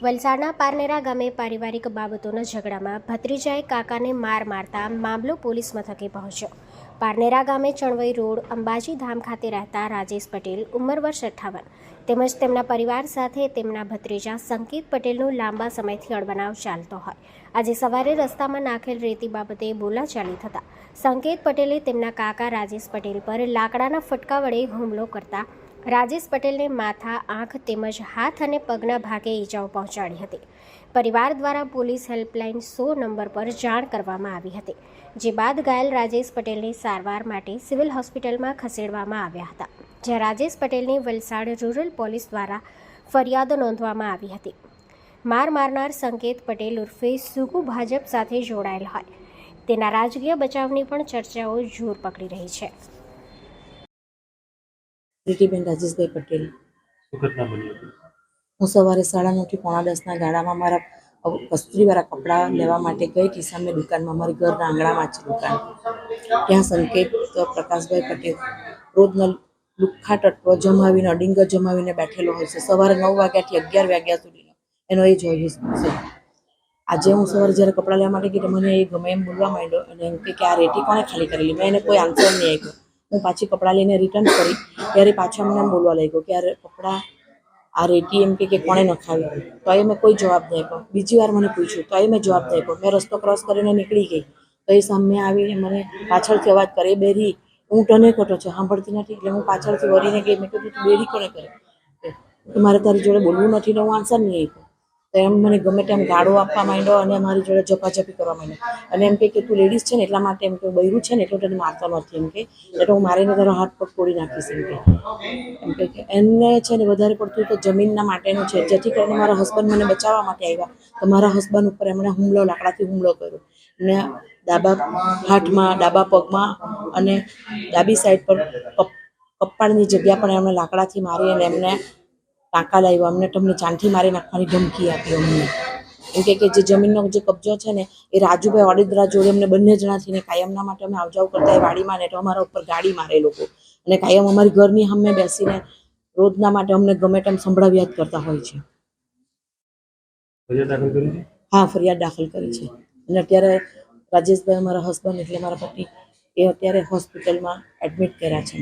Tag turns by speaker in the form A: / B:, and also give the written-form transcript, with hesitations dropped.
A: વલસાડના પારનેરા ગામે પારિવારિક બાબતોના ઝઘડામાં ભત્રીજાએ કાકાને માર મારતા મામલો પોલીસ મથકે પહોંચ્યો। પારનેરા ગામે ચણવઈ રોડ અંબાજી ધામ ખાતે રહેતા રાજેશ પટેલ ઉંમર વર્ષ 58 તેમજ તેમના પરિવાર સાથે તેમના ભત્રીજા સંકેત પટેલનો લાંબા સમયથી અણબનાવ ચાલતો હોય। આજે સવારે રસ્તામાં નાખેલ રેતી બાબતે બોલાચાલી થતા સંકેત પટેલે તેમના કાકા રાજેશ પટેલ પર લાકડાના ફટકા વડે હુમલો કરતા રાજેશ પટેલને માથા, આંખ તેમજ હાથ અને પગના ભાગે ઈજાઓ પહોંચાડી હતી। પરિવાર દ્વારા પોલીસ હેલ્પલાઇન 100 નંબર પર જાણ કરવામાં આવી હતી, જે બાદ ઘાયલ રાજેશ પટેલને સારવાર માટે સિવિલ હોસ્પિટલમાં ખસેડવામાં આવ્યા હતા, જ્યાં રાજેશ પટેલની વલસાડ રૂરલ પોલીસ દ્વારા ફરિયાદ નોંધવામાં આવી હતી। માર મારનાર સંકેત પટેલ ઉર્ફે સુકુ ભાજપ સાથે જોડાયેલ હોય તેના રાજકીય બચાવની પણ ચર્ચાઓ જોર પકડી રહી છે।
B: રીતિબેન રાજેશભાઈ પટેલ। હું સવારે 9:30 થી 9:45 ગાળામાં મારા કસ્ત્રીવાળા કપડાં લેવા માટે ગઈ હતી। સામે દુકાનમાં, મારી ઘરના આંગણામાં છે દુકાન, ત્યાં સંકેત પ્રકાશભાઈ પટેલ રોજનો લુખ્ખા ટટ્ટો જમાવીને, અડિંગ જમાવીને બેઠેલો હોય છે। સવારે 9 વાગ્યાથી 11 વાગ્યા સુધીનો એનો એ જ હોય છે। આજે હું સવારે જ્યારે કપડાં લેવા માટે ગઈ તો મને એ ગમે એમ બોલવા માંડ્યો અને એમ કે આ રેતી કોણે ખાલી કરેલી। મેં એને કોઈ આન્સર નહીં આપ્યો। હું પાછી કપડાં લઈને રિટર્ન કરી ત્યારે પાછો અમને એમ બોલવા લાગ્યો કે આ કપડાં આ રેતી એમ કે કોણે નખાવી, તો એ મેં કોઈ જવાબ નહીં આપ્યો। બીજી વાર મને પૂછ્યું તો એ મેં જવાબ નહીં આપ્યો। મેં રસ્તો ક્રોસ કરીને નીકળી ગઈ તો એ સામે આવીને મને પાછળથી અવાજ કરે, બેરી હું તને કટો છે, સાંભળતી નથી? એટલે હું પાછળથી વળીને ગઈ। મેં કીધું તું બેરી કોને કરે, મારે તારી જોડે બોલવું નથી ને હું આન્સર નહીં આપ્યો। તો એમ મને ગમે તેમ ગાળો આપવા માંડ્યો અને મારી જોડે ઝપાઝપી કરવા માંડ્યો અને એમ કે તું લેડીઝ છે ને એટલા માટે એમ કે બૈરું છે ને એટલું તને મારતો નથી, એમ કે એટલે હું મારીને તારો હાથ પગ તોડી નાખીશ, એમ કે એમને છે ને વધારે પડતું તો જમીનના માટેનું છે, જેથી કરીને મારા હસબન્ડ મને બચાવવા માટે આવ્યા તો મારા હસબન્ડ ઉપર એમણે હુમલો, લાકડાથી હુમલો કર્યો ને ડાબા હાથમાં, ડાબા પગમાં અને ડાબી સાઈડ પર કપાળની જગ્યા પણ એમણે લાકડાથી મારી અને એમને ટાંકા લાવ્યા। અમને તમને જાનથી મારી નાખવાની ધમકી આપી અમને, એમ કે જે જમીનનો જે કબજો છે ને એ રાજુભાઈ વડોદરા જોડે અમને બંને જણાથી ને કાયમના માટે અમે આવજાવ કરતા એ વાડીમાં ને તો અમારા ઉપર ગાડી મારે લોકો અને કાયમ અમારી ઘરની સામે બેસીને રોજના માટે અમને ગમે તેમ સંભળાવ્યા જ કરતા હોય છે। હા, ફરિયાદ દાખલ કરી છે અને અત્યારે રાજેશભાઈ અમારા હસબન્ડ એટલે મારા પતિ એ અત્યારે હોસ્પિટલમાં એડમિટ કર્યા છે।